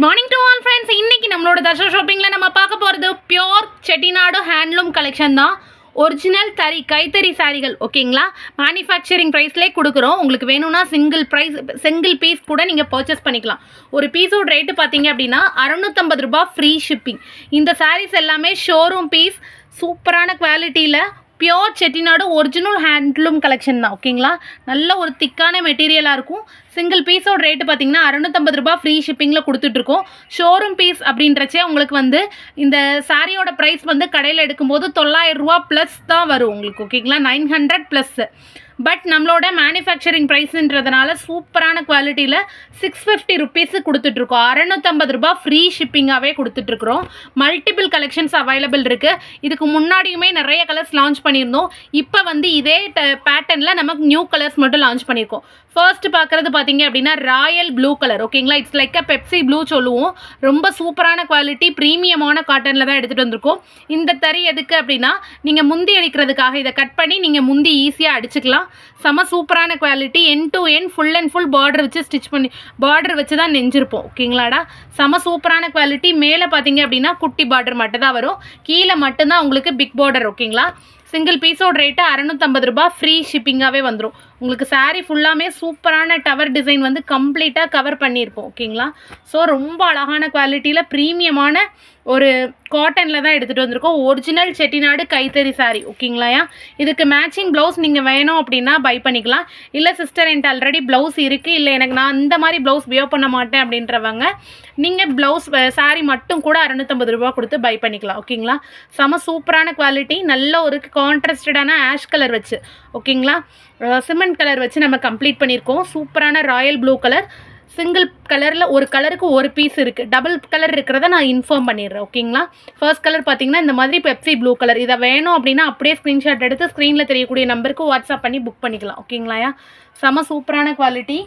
Good morning to all friends. இன்னைக்கு நம்மளோட தர்ஷா ஷாப்பிங்கில் நம்ம பார்க்க போகிறது பியோர் செட்டிநாடு ஹேண்ட்லூம் கலெக்ஷன் தான். ஒரிஜினல் கைத்தறி சாரிகள் ஓகேங்களா. மேனுஃபேக்சரிங் ப்ரைஸ்லேயே கொடுக்குறோம். உங்களுக்கு வேணும்னா சிங்கிள் பீஸ் கூட நீங்கள் பர்ச்சேஸ் பண்ணிக்கலாம். ஒரு பீஸோட ரேட்டு பார்த்தீங்க அப்படின்னா 650 ரூபாய் ஃப்ரீ ஷிப்பிங். இந்த சாரீஸ் எல்லாமே ஷோரூம் பீஸ், சூப்பரான குவாலிட்டியில் pure Chettinad original handloom collection தான் ஓகேங்களா. நல்ல ஒரு திக்கான மெட்டீரியலாக இருக்கும். சிங்கிள் பீஸோட ரேட்டு பார்த்தீங்கன்னா 650 ரூபாய் ஃப்ரீ ஷிப்பிங்கில் கொடுத்துட்ருக்கோம். ஷோரூம் பீஸ் அப்படின்றச்சே உங்களுக்கு வந்து இந்த சாரியோட ப்ரைஸ் வந்து கடையில் எடுக்கும்போது 900 ரூபா ப்ளஸ் தான் வரும் உங்களுக்கு ஓகேங்களா. 900 ப்ளஸ். பட் நம்மளோட மேனுஃபேக்சரிங் ப்ரைஸுன்றதுனால சூப்பரான குவாலிட்டியில் 650 ருபீஸு கொடுத்துட்ருக்கோம். 650 ரூபா ஃப்ரீ ஷிப்பிங்காகவே கொடுத்துட்ருக்குறோம். மல்டிபிள் கலெக்ஷன்ஸ் அவைலபிள் இருக்குது. இதுக்கு முன்னாடியுமே நிறைய கலர்ஸ் லான்ச் பண்ணியிருந்தோம். இப்போ வந்து இதே பேட்டர்னில் நமக்கு நியூ கலர்ஸ் மட்டும் லான்ச் பண்ணியிருக்கோம். ஃபர்ஸ்ட் பார்க்குறது பார்த்தீங்க அப்படின்னா ராயல் ப்ளூ கலர் ஓகேங்களா. It's like a Pepsi blue சொல்லுவோம். ரொம்ப சூப்பரான குவாலிட்டி, ப்ரீமியமான காட்டனில் தான் எடுத்துகிட்டு வந்திருக்கோம். இந்த தறி எதுக்கு அப்படின்னா நீங்கள் முந்தி அடிக்கிறதுக்காக இதை கட் பண்ணி நீங்கள் முந்தி ஈஸியாக அடிச்சுக்கலாம். செம சூப்பரான quality. End to end full and full border வச்சு ஸ்டிச் பண்ணி பார்டர் வச்சு தான் நெஞ்சிருப்போம் ஓகேங்களாடா. செம சூப்பரான குவாலிட்டி. மேலே பார்த்தீங்க அப்படின்னா குட்டி பார்டர் மட்டும் தான் வரும், கீழே மட்டும்தான் உங்களுக்கு பிக் பார்டர் ஓகேங்களா. சிங்கிள் பீஸோட ரேட்டு 650 ரூபாய் ஃப்ரீ ஷிப்பிங்காகவே வந்துடும். உங்களுக்கு சாரீ ஃபுல்லாமே சூப்பரான டவர் டிசைன் வந்து கம்ப்ளீட்டாக கவர் பண்ணியிருப்போம் ஓகேங்களா. ஸோ ரொம்ப அழகான குவாலிட்டியில் ப்ரீமியமான ஒரு காட்டனில் தான் எடுத்துகிட்டு வந்திருக்கோம். ஒரிஜினல் செட்டிநாடு கைத்தறி சாரீ ஓகேங்களாயா. இதுக்கு மேட்சிங் ப்ளவுஸ் நீங்கள் வேணும் அப்படின்னா பை பண்ணிக்கலாம். இல்லை சிஸ்டர் என்கிட்ட ஆல்ரெடி ப்ளவுஸ் இருக்குது, இல்லை எனக்கு நான் இந்த மாதிரி ப்ளவுஸ் வியர் பண்ண மாட்டேன் அப்படின்றவங்க நீங்கள் ப்ளவுஸ் சாரீ மட்டும் கூட 650 ரூபா கொடுத்து பை பண்ணிக்கலாம் ஓகேங்களா. செம சூப்பரான குவாலிட்டி. நல்ல ஒரு கான்ட்ராஸ்டடான ஆஷ் கலர் வச்சு ஓகேங்களா, சிமெண்ட் கலர் வச்சு நம்ம கம்ப்ளீட் பண்ணியிருக்கோம். சூப்பரான ராயல் ப்ளூ கலர். சிங்கிள் கலரில் ஒரு கலருக்கு ஒரு பீஸ் இருக்குது. டபுள் கலர் இருக்கிறத நான் இன்ஃபார்ம் பண்ணிடுறேன் ஓகேங்களா. ஃபர்ஸ்ட் கலர் பார்த்தீங்கன்னா இந்த மாதிரி பெப்சி ப்ளூ கலர். இதை வேணும் அப்படின்னா அப்படியே ஸ்க்ரீன்ஷாட் எடுத்து ஸ்க்ரீனில் தெரியக்கூடிய நம்பருக்கு வாட்ஸ்அப் பண்ணி புக் பண்ணிக்கலாம் ஓகேங்களாயா. செம சூப்பரான குவாலிட்டி.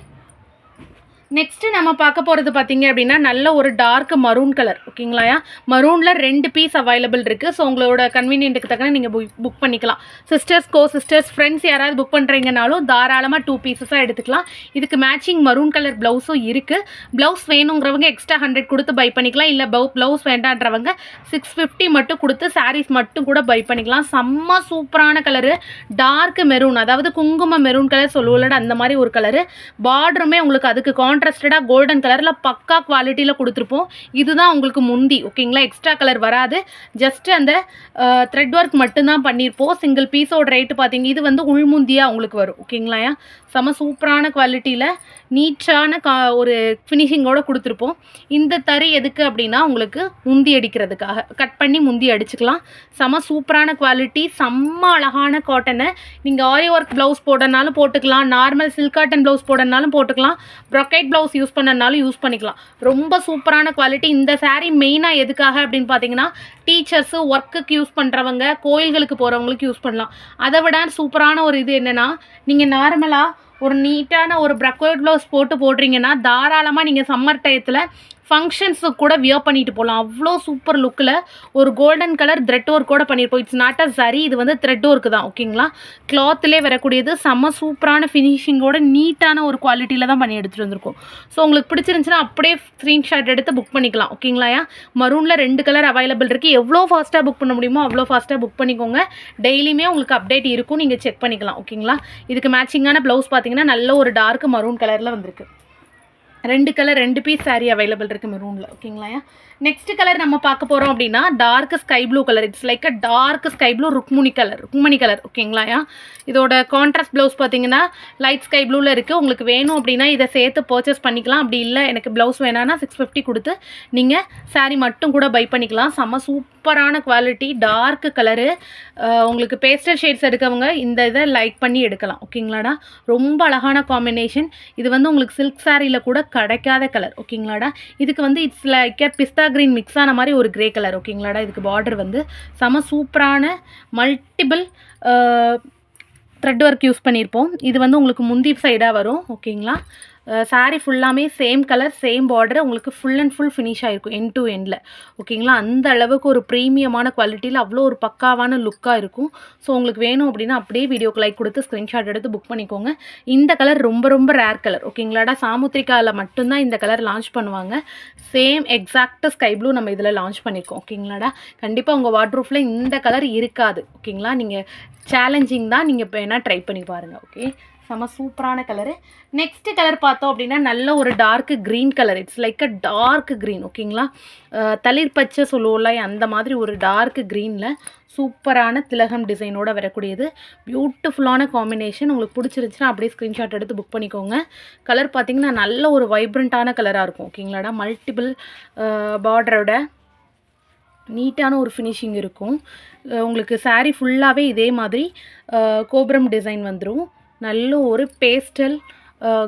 நெக்ஸ்ட்டு நம்ம பார்க்க போகிறது பார்த்தீங்க அப்படின்னா நல்ல ஒரு டார்க் மரூன் கலர் ஓகேங்களாயா. மரூனில் 2 பீஸ் அவைலபிள் இருக்குது. ஸோ உங்களோட கன்வீனியன்ட்டுக்கு தக்கன நீங்கள் புக் பண்ணிக்கலாம். சிஸ்டர்ஸ் ஃப்ரெண்ட்ஸ் யாராவது புக் பண்ணுறீங்கனாலும் தாராளமாக 2 பீஸஸாக எடுத்துக்கலாம். இதுக்கு மேட்சிங் மரூன் கலர் ப்ளவுஸும் இருக்குது. ப்ளவுஸ் வேணுங்கிறவங்க எக்ஸ்ட்ரா 100 கொடுத்து பை பண்ணிக்கலாம். இல்லை ப்ளவுஸ் வேண்டான்றவங்க 650 மட்டும் கொடுத்து சாரீஸ் மட்டும் கூட பை பண்ணிக்கலாம். செம்ம சூப்பரான கலரு, டார்க் மெரூன், அதாவது குங்கும மெரூன் கலர் சொல்லுவோம்ல அந்த மாதிரி ஒரு கலரு. பார்டருமே உங்களுக்கு அதுக்கு கான்ட்ராஸ்டடாக கோல்டன் கலரில் பக்கா குவாலிட்டியில் கொடுத்துருப்போம். இதுதான் உங்களுக்கு முந்தி ஓகேங்களா. எக்ஸ்ட்ரா கலர் வராது. ஜஸ்ட்டு அந்த த்ரெட் ஒர்க் மட்டும்தான் பண்ணியிருப்போம். சிங்கிள் பீஸோட ரேட்டு பார்த்தீங்க இது வந்து உள்முந்தியாக உங்களுக்கு வரும் ஓகேங்களாயா. செம சூப்பரான குவாலிட்டியில் நீட்டான ஒரு ஃபினிஷிங்கோடு கொடுத்துருப்போம். இந்த தறி எதுக்கு அப்படின்னா உங்களுக்கு முந்தி அடிக்கிறதுக்காக கட் பண்ணி முந்தி அடிச்சுக்கலாம். செம சூப்பரான குவாலிட்டி, செம்ம அழகான காட்டனை. நீங்கள் ஆரி ஒர்க் ப்ளவுஸ் போடனாலும் போட்டுக்கலாம், நார்மல் சில்க் காட்டன் ப்ளவுஸ் போடனாலும் போட்டுக்கலாம், ப்ரொக்கைட் ப்ளவுஸ் யூஸ் பண்ணனாலும் யூஸ் பண்ணிக்கலாம். ரொம்ப சூப்பரான குவாலிட்டி. இந்த சாரீ மெயினாக எதுக்காக அப்படின்னு பார்த்தீங்கன்னா டீச்சர்ஸு, ஒர்க்குக்கு யூஸ் பண்ணுறவங்க, கோயில்களுக்கு போகிறவங்களுக்கு யூஸ் பண்ணலாம். அதை விட சூப்பரான ஒரு இது என்னென்னா, நீங்கள் நார்மலாக ஒரு நீட்டான ஒரு ப்ரொக்கைட் ப்ளவுஸ் போடுறீங்கன்னா தாராளமாக நீங்கள் சம்மர் டயத்தில் ஃபங்க்ஷன்ஸுக்கு கூட வியர் பண்ணிட்டு போகலாம். அவ்வளோ சூப்பர் லுக்கில் ஒரு கோல்டன் கலர் த்ரெட் ஒர்க் கூட பண்ணியிருப்போம். இட்ஸ் நாட் அ சரி, இது வந்து த்ரெட் ஒர்க்கு தான் ஓகேங்களா. கிளாத்திலே வரக்கூடியது. செம்ம சூப்பரான ஃபினிஷிங்கோட நீட்டான ஒரு குவாலிட்டியில் தான் பண்ணி எடுத்துகிட்டு வந்திருக்கோம். ஸோ உங்களுக்கு பிடிச்சிருந்துச்சுன்னா அப்படியே ஸ்க்ரீன்ஷாட் எடுத்து புக் பண்ணிக்கலாம் ஓகேங்களாயா. மரூனில் 2 கலர் அவைலபிள் இருக்குது. எவ்வளோ ஃபாஸ்ட்டாக புக் பண்ண முடியுமோ அவ்வளோ ஃபாஸ்ட்டாக புக் பண்ணிக்கோங்க. டெய்லியுமே உங்களுக்கு அப்டேட் இருக்கும், நீங்கள் செக் பண்ணிக்கலாம் ஓகேங்களா. இதுக்கு மேட்சிங்கான ப்ளவுஸ் பார்த்தீங்கன்னா நல்ல ஒரு டார்க் மரூன் கலரில் வந்திருக்கு. 2 பீஸ் சாரீ அவைலபிள் இருக்குது மெரூனில் ஓகேங்களா. நெக்ஸ்ட் கலர் நம்ம பார்க்க போகிறோம் அப்படின்னா dark sky blue colour. It's like a dark sky blue Rukmani colour ஓகேங்களா. இதோட கான்ட்ராஸ்ட் ப்ளவுஸ் பார்த்தீங்கன்னா லைட் ஸ்கை ப்ளூவில் இருக்குது. உங்களுக்கு வேணும் அப்படின்னா இதை சேர்த்து பர்ச்சேஸ் பண்ணிக்கலாம். அப்படி இல்லை எனக்கு ப்ளவுஸ் வேணான்னா 650 கொடுத்து நீங்கள் சாரீ மட்டும் கூட பை பண்ணிக்கலாம். செம்ம சூப்பரான குவாலிட்டி, டார்க் கலரு. உங்களுக்கு பேஸ்டல் ஷேட்ஸ் எடுக்கவங்க இந்த இதை லைக் பண்ணி எடுக்கலாம் ஓகேங்களாடா. ரொம்ப அழகான காம்பினேஷன். இது வந்து உங்களுக்கு சில்க் சாரியில் கூட கிடைக்காத கலர் ஓகேங்களாடா. இதுக்கு வந்து it's like pista green mix ஆன மாதிரி ஒரு கிரே கலர் ஓகேங்களாடா. இதுக்கு பார்டர் வந்து செம சூப்பரான மல்டிபிள் த்ரெட் ஒர்க் யூஸ் பண்ணியிருப்போம். இது வந்து உங்களுக்கு முந்தி சைடாக வரும் ஓகேங்களா. சாரீ ஃபுல்லாமே சேம் கலர் சேம் பார்டர் உங்களுக்கு ஃபுல் அண்ட் ஃபுல் ஃபினிஷ் ஆகிருக்கும் எண்ட் டு எண்டில். ஓகேங்களா, அந்த அளவுக்கு ஒரு ப்ரீமியமான குவாலிட்டியில் அவ்வளோ ஒரு பக்காவான லுக்காக இருக்கும். ஸோ உங்களுக்கு வேணும் அப்படின்னா அப்படியே வீடியோக்கு லைக் கொடுத்து ஸ்க்ரீன்ஷாட் எடுத்து புக் பண்ணிக்கோங்க. இந்த கலர் ரொம்ப ரொம்ப ரேர் கலர். ஓகேங்களாடா, சாமுத்ரிகாவில் மட்டும்தான் இந்த கலர் லான்ச் பண்ணுவாங்க. சேம் எக்ஸாக்ட் ஸ்கை ப்ளூ நம்ம இதில் லான்ச் பண்ணியிருக்கோம். ஓகேங்களாடா, கண்டிப்பாக உங்கள் வார்ட்ரூஃபில் இந்த கலர் இருக்காது. ஓகேங்களா, நீங்கள் சேலஞ்சிங் தான், நீங்கள் இப்போ வேணால் ட்ரை பண்ணி பாருங்கள். ஓகே, செம்ம சூப்பரான கலரு. நெக்ஸ்ட் கலர் பார்த்தோம் அப்படின்னா நல்ல ஒரு dark green colour. It's like a dark green. ஓகேங்களா, தளிர் பச்சை சொல்லுவோம்ல, அந்த மாதிரி ஒரு டார்க் க்ரீனில் சூப்பரான திலகம் டிசைனோட வரக்கூடியது. பியூட்டிஃபுல்லான காம்பினேஷன். உங்களுக்கு பிடிச்சிருந்துச்சுன்னா அப்படியே ஸ்க்ரீன்ஷாட் எடுத்து புக் பண்ணிக்கோங்க. கலர் பார்த்திங்கன்னா நல்ல ஒரு வைப்ரண்ட்டான கலராக இருக்கும். ஓகேங்களாடா, மல்டிபிள் பார்டரோட நீட்டான ஒரு ஃபினிஷிங் இருக்கும். உங்களுக்கு சாரீ ஃபுல்லாகவே இதே மாதிரி கோபுரம் டிசைன் வந்துடும். நல்ல ஒரு பேஸ்டல்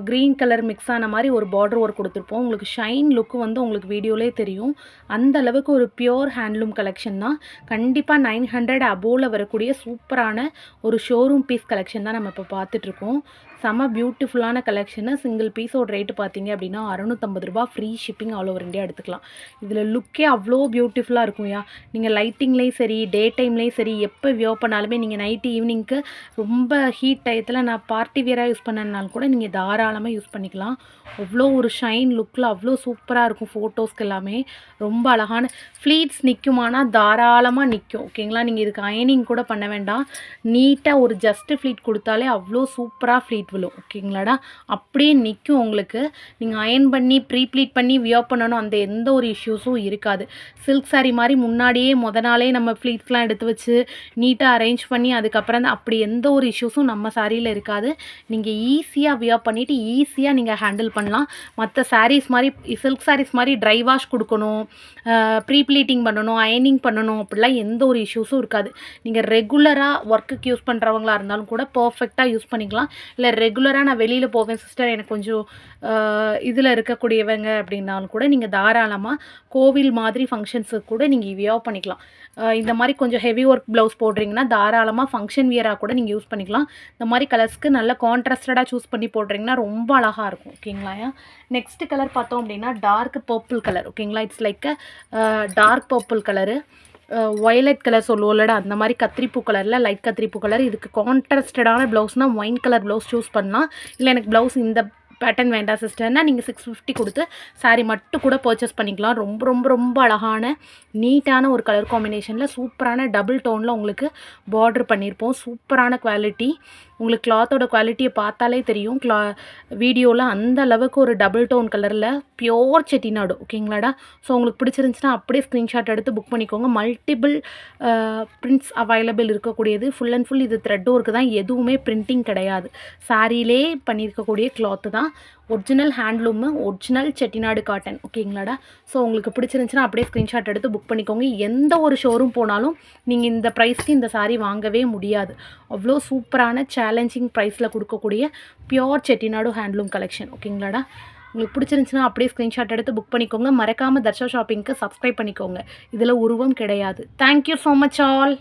க்ரீன் கலர் மிக்ஸ் ஆன மாதிரி ஒரு பார்டர் ஒர்க் கொடுத்துருப்போம். உங்களுக்கு ஷைன் லுக்கு வந்து உங்களுக்கு வீடியோலே தெரியும். அந்த அளவுக்கு ஒரு பியோர் ஹேண்ட்லூம் கலெக்ஷன் தான். கண்டிப்பாக 900 அபோவில் வரக்கூடிய சூப்பரான ஒரு ஷோரூம் பீஸ் கலெக்ஷன் தான் நம்ம இப்போ பார்த்துட்ருக்கோம். செம பியூட்டிஃபுல்லான கலெக்ஷனு. சிங்கிள் பீஸோட ரேட்டு பார்த்தீங்க அப்படின்னா 650 ரூபா. Free shipping all over India எடுத்துக்கலாம். இதில் லுக்கே அவ்வளோ பியூட்டிஃபுல்லாக இருக்கும்யா. நீங்கள் லைட்டிங்லேயும் சரி, டே டைம்லேயும் சரி, எப்போ வியர் பண்ணாலுமே நீங்கள் நைட்டு ஈவினிங்க்கு ரொம்ப ஹீட் டயத்தில் நான் பார்ட்டி வியராக யூஸ் பண்ணனாலும் கூட நீங்கள் தாராளமாக யூஸ் பண்ணிக்கலாம். அவ்வளோ ஒரு ஷைன் லுக்கில் அவ்வளோ சூப்பராக இருக்கும். ஃபோட்டோஸ்க்கு எல்லாமே ரொம்ப அழகான ஃப்ளீட்ஸ் நிற்குமானா தாராளமாக நிற்கும். ஓகேங்களா, நீங்கள் இதுக்கு அயனிங் கூட பண்ண வேண்டாம். நீட்டாக ஒரு ஜஸ்ட்டு ஃப்ளீட் கொடுத்தாலே அவ்வளோ சூப்பராக ஃப்ளீட் விழும். ஓகேங்களாடா, அப்படியே நிற்கும். உங்களுக்கு நீங்கள் அயன் பண்ணி ப்ளீட் பண்ணி வியர் பண்ணணும், அந்த எந்த ஒரு இஷ்யூஸும் இருக்காது. சில்க் சாரீ மாதிரி முன்னாடியே நாளே நம்ம ஃப்ளீட்ஸ்லாம் எடுத்து வச்சு நீட்டாக அரேஞ்ச் பண்ணி அதுக்கப்புறம் தான் அப்படி எந்த ஒரு இஷ்யூஸும் நம்ம சாரியில் இருக்காது. நீங்கள் ஈஸியாக வியர் பண்ணிவிட்டு ஈஸியாக நீங்கள் ஹேண்டில் பண்ணலாம். மற்ற சாரீஸ் மாதிரி சில்க் சாரீஸ் மாதிரி ட்ரை வாஷ் கொடுக்கணும், ப்ளீட்டிங் பண்ணணும், அயனிங் பண்ணணும், அப்படிலாம் எந்த ஒரு இஷ்யூஸும் இருக்காது. நீங்கள் ரெகுலராக ஒர்க்குக்கு யூஸ் பண்ணுறவங்களா இருந்தாலும் கூட பர்ஃபெக்டாக யூஸ் பண்ணிக்கலாம். இல்லை ரெகுலராக நான் வெளியில் போவேன் சிஸ்டர், எனக்கு கொஞ்சம் இதில் இருக்கக்கூடியவங்க அப்படின்னாலும் கூட நீங்கள் தாராளமாக கோவில் மாதிரி ஃபங்க்ஷன்ஸுக்கு கூட நீங்கள் வியர் பண்ணிக்கலாம். இந்த மாதிரி கொஞ்சம் ஹெவி ஒர்க் ப்ளவுஸ் போடுறீங்கன்னா தாராளமாக ஃபங்க்ஷன் வியராக கூட நீங்கள் யூஸ் பண்ணிக்கலாம். இந்த மாதிரி கலர்ஸ்க்கு நல்ல கான்ட்ராஸ்டடாக சூஸ் பண்ணி போடுறீங்கன்னா ரொம்ப அழகாக இருக்கும். ஓகேங்களா, நெக்ஸ்ட் கலர் பார்த்தோம் அப்படின்னா டார்க் பர்பிள் கலர். ஓகேங்களா, it's like dark purple colour. Violet colour சொல்லுவோம்லடா, அந்த மாதிரி கத்திரிப்பூ கலரில் லைட் கத்திரிப்பூ கலர். இதுக்கு கான்ட்ராஸ்டடான ப்ளவுஸ்னால் ஒயின் கலர் ப்ளவுஸ் சூஸ் பண்ணலாம். இல்லை எனக்கு ப்ளவுஸ் இந்த பேட்டர்ன் வேண்டாம் சிஸ்டர்னா நீங்கள் 650 கொடுத்து சாரீ மட்டும் கூட பர்ச்சேஸ் பண்ணிக்கலாம். ரொம்ப ரொம்ப ரொம்ப அழகான நீட்டான ஒரு கலர் காம்பினேஷனில் சூப்பரான டபுள் டோனில் உங்களுக்கு பார்டர் பண்ணியிருப்போம். சூப்பரான குவாலிட்டி. உங்களுக்கு கிளாத்தோட குவாலிட்டியை பார்த்தாலே தெரியும். வீடியோவில் அந்த அளவுக்கு ஒரு டபுள் டோன் கலரில் பியோர் செட்டிநாடு. ஓகேங்களாடா, ஸோ உங்களுக்கு பிடிச்சிருந்துச்சுன்னா அப்படியே ஸ்க்ரீன்ஷாட் எடுத்து புக் பண்ணிக்கோங்க. மல்டிபிள் பிரிண்ட்ஸ் அவைலபிள் இருக்கக்கூடியது. ஃபுல் அண்ட் ஃபுல் இது த்ரெட் ஒர்க்கு தான், எதுவுமே பிரிண்டிங் கிடையாது. சாரியிலே பண்ணியிருக்கக்கூடிய கிளாத்து தான். Original handloom, original Chettinad cotton. ஓகேங்களாடா, ஸோ உங்களுக்கு பிடிச்சிருந்துச்சுன்னா அப்படியே ஸ்க்ரீன்ஷாட் எடுத்து புக் பண்ணிக்கோங்க. எந்த ஒரு ஷோரூம் போனாலும் நீங்கள் இந்த ப்ரைஸ்க்கு இந்த சாரீ வாங்கவே முடியாது. அவ்வளோ சூப்பரான சேலஞ்சிங் ப்ரைஸில் கொடுக்கக்கூடிய பியோர் செட்டிநாடு ஹேண்ட்லூம் கலெக்ஷன். ஓகேங்களாடா, உங்களுக்கு பிடிச்சிருந்துச்சுன்னா அப்படியே ஸ்க்ரீன்ஷாட் எடுத்து புக் பண்ணிக்கோங்க. மறக்காமல் தர்ஷா ஷாப்பிங்க்கு சப்ஸ்கிரைப் பண்ணிக்கோங்க. இதில் உருவம் கிடையாது. Thank you so much all.